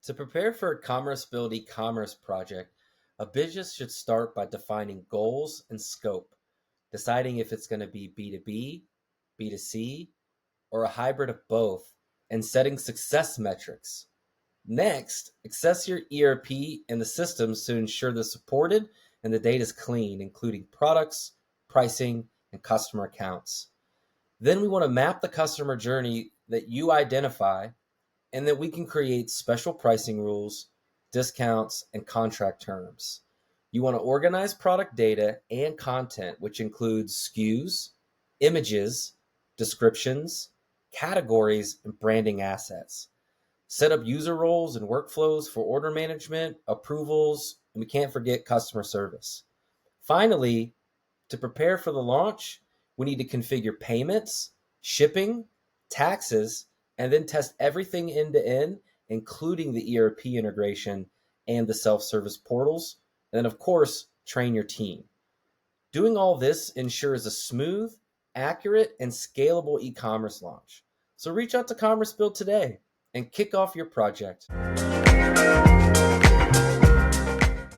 To prepare for a commercebuild e-commerce project, a business should start by defining goals and scope, deciding if it's going to be B2B, B2C, or a hybrid of both, and setting success metrics. Next, access your ERP and the systems to ensure they're supported and the data is clean, including products, pricing, and customer accounts. Then we want to map the customer journey that you identify, and that we can create special pricing rules, discounts, and contract terms. You want to organize product data and content, which includes SKUs, images, descriptions, categories, and branding assets. Set up user roles and workflows for order management, approvals, and we can't forget customer service. Finally, to prepare for the launch, we need to configure payments, shipping, taxes, and then test everything end to end, including the ERP integration and the self-service portals. And then, of course, train your team. Doing all this ensures a smooth, accurate, and scalable e-commerce launch. So reach out to CommerceBuild today and kick off your project.